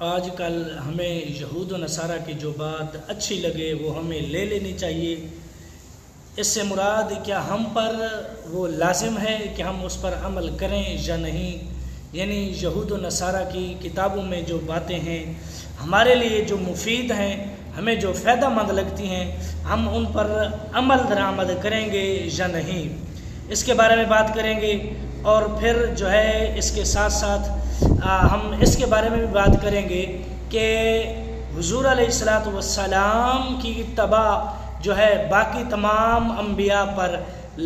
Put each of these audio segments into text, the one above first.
آج کل ہمیں یہود و نصارہ کی جو بات اچھی لگے وہ ہمیں لے لینی چاہیے۔ اس سے مراد کیا ہم پر وہ لازم ہے کہ ہم اس پر عمل کریں یا نہیں؟ یعنی یہود و نصارہ کی کتابوں میں جو باتیں ہیں ہمارے لیے جو مفید ہیں، ہمیں جو فائدہ مند لگتی ہیں، ہم ان پر عمل درآمد کریں گے یا نہیں، اس کے بارے میں بات کریں گے۔ اور پھر جو ہے اس کے ساتھ ساتھ ہم اس کے بارے میں بھی بات کریں گے کہ حضور علیہ الصلاۃ والسلام کی اتباع جو ہے باقی تمام انبیاء پر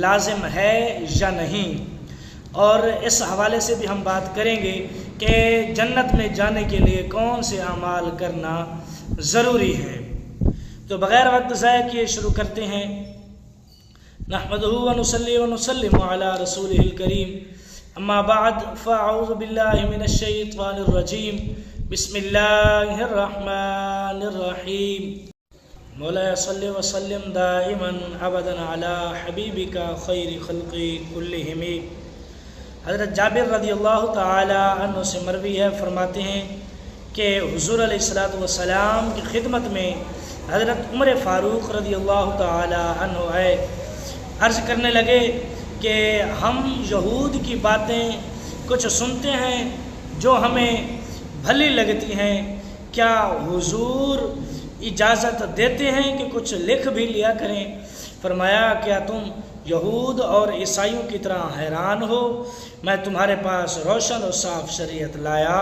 لازم ہے یا نہیں، اور اس حوالے سے بھی ہم بات کریں گے کہ جنت میں جانے کے لیے کون سے اعمال کرنا ضروری ہے۔ تو بغیر وقت ضائع کیے شروع کرتے ہیں۔ نحمدہ ونصلی ونسلم علی رسولہ الکریم، اما بعد فاعوذ باللہ من الشیطان الرجیم، بسم اللہ الرحمن الرحیم۔ مولا صلی وسلم دائما ابدا علی حبیبک خیر خلق کلہم۔ حضرت جابر رضی اللہ تعالی عنہ سے مروی ہے، فرماتے ہیں کہ حضور علیہ الصلاۃ والسلام کی خدمت میں حضرت عمر فاروق رضی اللہ تعالی عنہ آئے، عرض کرنے لگے کہ ہم یہود کی باتیں کچھ سنتے ہیں جو ہمیں بھلی لگتی ہیں، کیا حضور اجازت دیتے ہیں کہ کچھ لکھ بھی لیا کریں؟ فرمایا کیا تم یہود اور عیسائیوں کی طرح حیران ہو؟ میں تمہارے پاس روشن اور صاف شریعت لایا،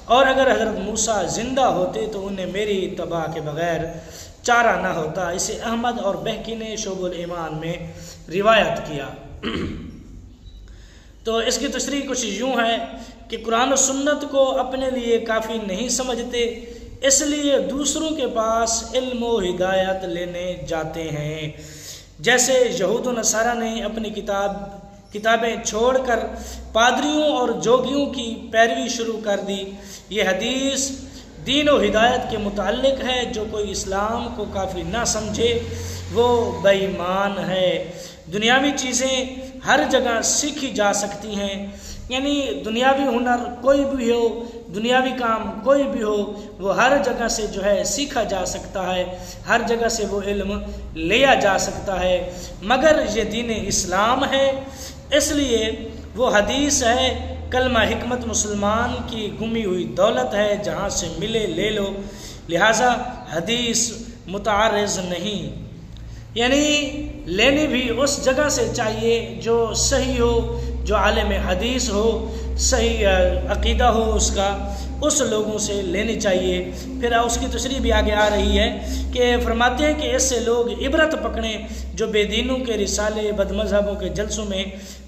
اور اگر حضرت موسیٰ زندہ ہوتے تو انہیں میری اتباع کے بغیر چارہ نہ ہوتا۔ اسے احمد اور بہقی نے شعب الایمان میں روایت کیا۔ تو اس کی تشریح کچھ یوں ہے کہ قرآن و سنت کو اپنے لیے کافی نہیں سمجھتے، اس لیے دوسروں کے پاس علم و ہدایت لینے جاتے ہیں۔ جیسے یہود و نصارہ نے اپنی کتابیں چھوڑ کر پادریوں اور جوگیوں کی پیروی شروع کر دی۔ یہ حدیث دین و ہدایت کے متعلق ہے، جو کوئی اسلام کو کافی نہ سمجھے وہ بے ایمان ہے۔ دنیاوی چیزیں ہر جگہ سیکھی جا سکتی ہیں، یعنی دنیاوی ہنر کوئی بھی ہو، دنیاوی کام کوئی بھی ہو، وہ ہر جگہ سے جو ہے سیکھا جا سکتا ہے، ہر جگہ سے وہ علم لیا جا سکتا ہے، مگر یہ دین اسلام ہے۔ اس لیے وہ حدیث ہے، کلمہ حکمت مسلمان کی گمی ہوئی دولت ہے، جہاں سے ملے لے لو، لہٰذا حدیث متعارض نہیں، یعنی لینی بھی اس جگہ سے چاہیے جو صحیح ہو، جو عالم حدیث ہو، صحیح عقیدہ ہو اس کا، اس لوگوں سے لینی چاہیے۔ پھر اس کی تشریح بھی آگے آ رہی ہے کہ فرماتے ہیں کہ اس سے لوگ عبرت پکڑیں جو بے دینوں کے رسالے، بد مذہبوں کے جلسوں میں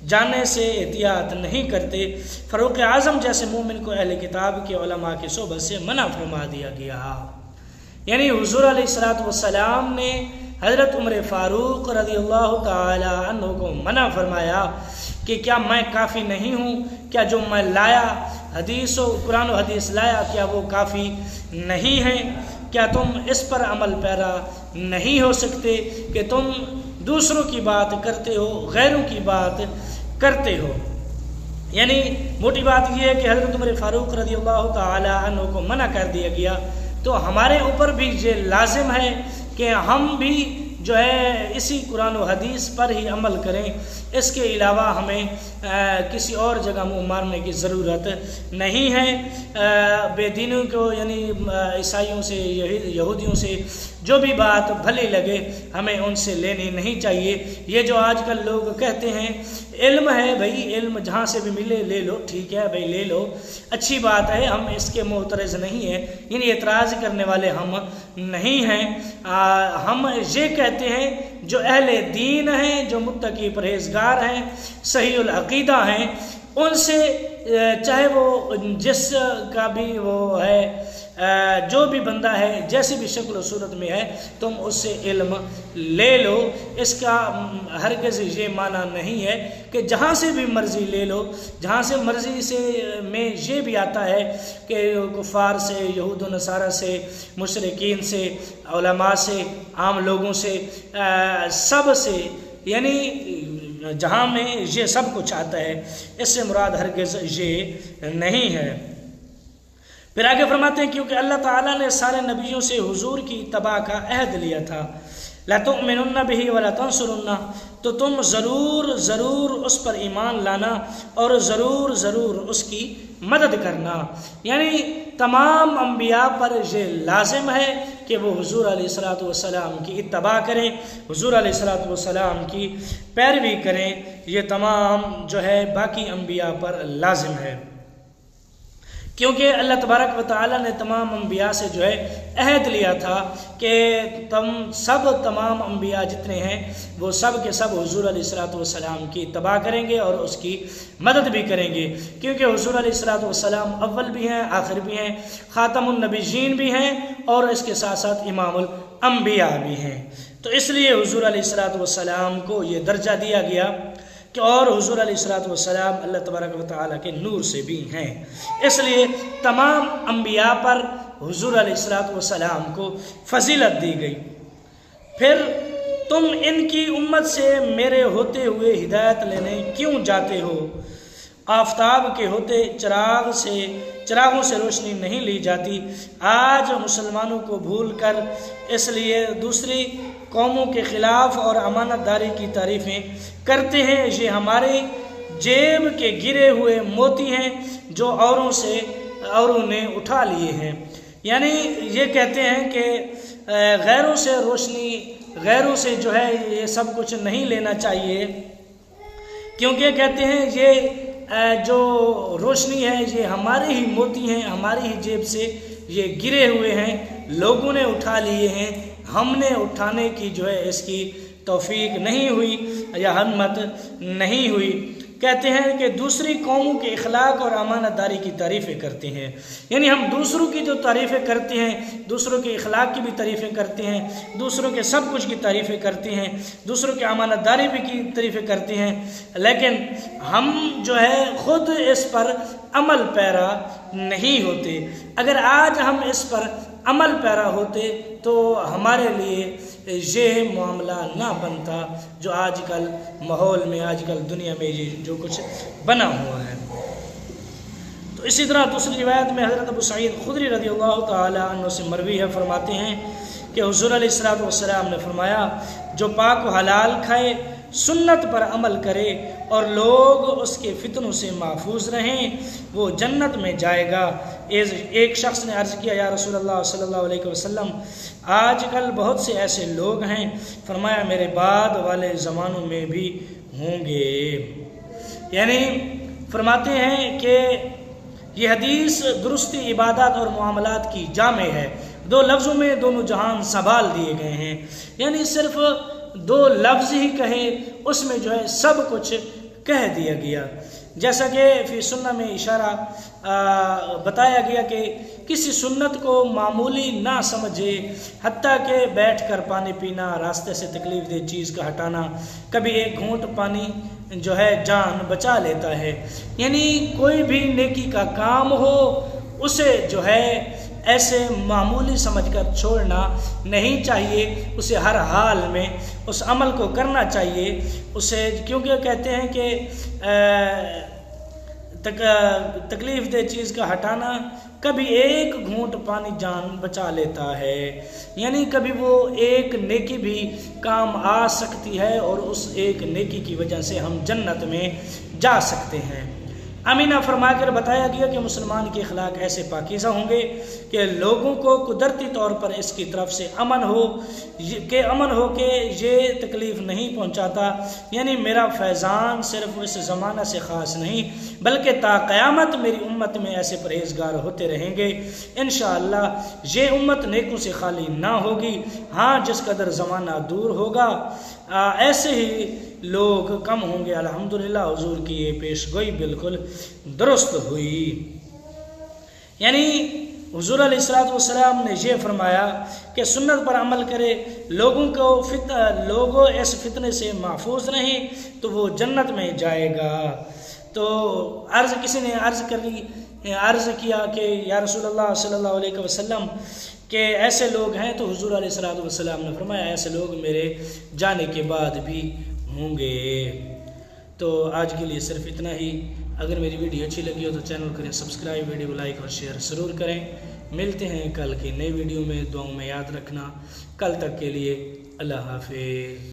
جانے سے احتیاط نہیں کرتے۔ فاروق اعظم جیسے مومن کو اہل کتاب کے علماء کی صحبت سے منع فرما دیا گیا۔ یعنی حضور علیہ الصلاۃ والسلام نے حضرت عمر فاروق رضی اللہ تعالی عنہ کو منع فرمایا کہ کیا میں کافی نہیں ہوں؟ کیا جو میں لایا حدیث و قرآن و حدیث لایا کیا وہ کافی نہیں ہے؟ کیا تم اس پر عمل پیرا نہیں ہو سکتے کہ تم دوسروں کی بات کرتے ہو، غیروں کی بات کرتے ہو؟ یعنی موٹی بات یہ ہے کہ حضرت عمر فاروق رضی اللہ تعالی عنہ کو منع کر دیا گیا، تو ہمارے اوپر بھی یہ لازم ہے کہ ہم بھی جو ہے اسی قرآن و حدیث پر ہی عمل کریں، اس کے علاوہ ہمیں کسی اور جگہ منہ مارنے کی ضرورت نہیں ہے۔ بے دینوں کو یعنی عیسائیوں سے، یہودیوں سے جو بھی بات بھلی لگے ہمیں ان سے لینی نہیں چاہیے۔ یہ جو آج کل لوگ کہتے ہیں علم ہے بھائی، علم جہاں سے بھی ملے لے لو، ٹھیک ہے بھائی لے لو، اچھی بات ہے، ہم اس کے معترض نہیں ہیں، یعنی اعتراض کرنے والے ہم نہیں ہیں۔ ہم یہ کہتے ہیں جو اہل دین ہیں، جو متقی پرہیزگار ہیں، صحیح العقیدہ ہیں، ان سے چاہے وہ جس کا بھی وہ ہے، جو بھی بندہ ہے، جیسی بھی شکل و صورت میں ہے، تم اس سے علم لے لو۔ اس کا ہرگز یہ معنی نہیں ہے کہ جہاں سے بھی مرضی لے لو، جہاں سے مرضی سے میں یہ بھی آتا ہے کہ کفار سے، یہود و نصارہ سے، مشرکین سے، علماء سے، عام لوگوں سے، سب سے، یعنی جہاں میں یہ سب کچھ آتا ہے، اس سے مراد ہرگز یہ نہیں ہے۔ پھر آگے فرماتے ہیں کیونکہ اللہ تعالیٰ نے سارے نبیوں سے حضور کی اتباع کا عہد لیا تھا، لَتُؤْمِنُنَّ بِهِ وَلَتَنْصُرُنَّ، تو تم ضرور اس پر ایمان لانا اور ضرور اس کی مدد کرنا۔ یعنی تمام انبیاء پر یہ لازم ہے کہ وہ حضور علیہ الصلوۃ کی اتباع کریں، حضور علیہ الصلوۃ کی پیروی کریں، یہ تمام جو ہے باقی انبیاء پر لازم ہے، کیونکہ اللہ تبارک و تعالیٰ نے تمام انبیاء سے جو ہے عہد لیا تھا کہ تمام انبیاء جتنے ہیں وہ سب کے سب حضور علیہ الصلوۃ کی اتباع کریں گے اور اس کی مدد بھی کریں گے، کیونکہ حضور علیہ الصلوۃ اول بھی ہیں، آخر بھی ہیں، خاتم النبیین بھی ہیں، اور اس کے ساتھ ساتھ امام الانبیاء بھی ہیں۔ تو اس لیے حضور علیہ الصلوۃ کو یہ درجہ دیا گیا کہ اور حضور علیہ الصلوۃ اللہ تبارک و تعالیٰ کے نور سے بھی ہیں، اس لیے تمام انبیاء پر حضور علیہ الصلوۃ کو فضیلت دی گئی۔ پھر تم ان کی امت سے میرے ہوتے ہوئے ہدایت لینے کیوں جاتے ہو؟ آفتاب کے ہوتے چراغوں سے روشنی نہیں لی جاتی۔ آج مسلمانوں کو بھول کر اس لیے دوسری قوموں کے خلاف اور امانت داری کی تعریفیں کرتے ہیں، یہ ہمارے جیب کے گرے ہوئے موتی ہیں جو اوروں نے اٹھا لیے ہیں۔ یعنی یہ کہتے ہیں کہ غیروں سے روشنی، غیروں سے جو ہے یہ سب کچھ نہیں لینا چاہیے، کیونکہ کہتے ہیں یہ جو روشنی ہے یہ ہمارے ہی موتی ہیں، ہماری ہی جیب سے یہ گرے ہوئے ہیں، لوگوں نے اٹھا لیے ہیں، ہم نے اٹھانے کی جو ہے اس کی توفیق نہیں ہوئی یا ہمت نہیں ہوئی۔ کہتے ہیں کہ دوسری قوموں کے اخلاق اور امانت داری کی تعریفیں کرتے ہیں، یعنی ہم دوسروں کی جو تعریفیں کرتے ہیں، دوسروں کے اخلاق کی بھی تعریفیں کرتے ہیں، دوسروں کے سب کچھ کی تعریفیں کرتے ہیں، دوسروں کی امانت داری بھی کی تعریفیں کرتے ہیں، لیکن ہم جو ہے خود اس پر عمل پیرا نہیں ہوتے۔ اگر آج ہم اس پر عمل پیرا ہوتے تو ہمارے لیے یہ معاملہ نہ بنتا جو آج کل ماحول میں، آج کل دنیا میں یہ جو کچھ بنا ہوا ہے۔ تو اسی طرح دوسری روایت میں حضرت ابو سعید خدری رضی اللہ تعالی عنہ سے مروی ہے، فرماتے ہیں کہ حضور علیہ الصلوۃ نے فرمایا جو پاک و حلال کھائے، سنت پر عمل کرے اور لوگ اس کے فتنوں سے محفوظ رہیں، وہ جنت میں جائے گا۔ ایک شخص نے عرض کیا یا رسول اللہ صلی اللہ علیہ وسلم، آج کل بہت سے ایسے لوگ ہیں، فرمایا میرے بعد والے زمانوں میں بھی ہوں گے۔ یعنی فرماتے ہیں کہ یہ حدیث درستی عبادات اور معاملات کی جامع ہے، دو لفظوں میں دونوں جہان سنبھال دیے گئے ہیں، یعنی صرف دو لفظ ہی کہے اس میں جو ہے سب کچھ کہہ دیا گیا۔ جیسا کہ فی سنہ میں اشارہ بتایا گیا کہ کسی سنت کو معمولی نہ سمجھے، حتیٰ کہ بیٹھ کر پانی پینا، راستے سے تکلیف دہ چیز کا ہٹانا، کبھی ایک گھونٹ پانی جو ہے جان بچا لیتا ہے۔ یعنی کوئی بھی نیکی کا کام ہو اسے جو ہے ایسے معمولی سمجھ کر چھوڑنا نہیں چاہیے، اسے ہر حال میں اس عمل کو کرنا چاہیے اسے، کیونکہ کہتے ہیں کہ تکلیف دہ چیز کا ہٹانا کبھی ایک گھونٹ پانی جان بچا لیتا ہے، یعنی کبھی وہ ایک نیکی بھی کام آ سکتی ہے اور اس ایک نیکی کی وجہ سے ہم جنت میں جا سکتے ہیں۔ امینہ فرما کر بتایا گیا کہ مسلمان کے اخلاق ایسے پاکیزہ ہوں گے کہ لوگوں کو قدرتی طور پر اس کی طرف سے امن ہو کہ یہ تکلیف نہیں پہنچاتا، یعنی میرا فیضان صرف اس زمانہ سے خاص نہیں بلکہ تا قیامت میری امت میں ایسے پرہیزگار ہوتے رہیں گے۔ انشاءاللہ یہ امت نیکوں سے خالی نہ ہوگی، ہاں جس قدر زمانہ دور ہوگا ایسے ہی لوگ کم ہوں گے۔ الحمدللہ حضور کی یہ پیش گوئی بالکل درست ہوئی۔ یعنی حضور علیہ الصلوۃ نے یہ فرمایا کہ سنت پر عمل کرے، لوگوں اس فتنے سے محفوظ رہیں تو وہ جنت میں جائے گا۔ تو کسی نے عرض کیا کہ یا رسول اللہ صلی اللہ علیہ وسلم کہ ایسے لوگ ہیں، تو حضور علیہ الصلوۃ نے فرمایا ایسے لوگ میرے جانے کے بعد بھی ہوں گے۔ تو آج کے لیے صرف اتنا ہی۔ اگر میری ویڈیو اچھی لگی ہو تو چینل کریں سبسکرائب، ویڈیو کو لائک اور شیئر ضرور کریں۔ ملتے ہیں کل کی نئی ویڈیو میں، دعاؤں میں یاد رکھنا۔ کل تک کے لیے اللہ حافظ۔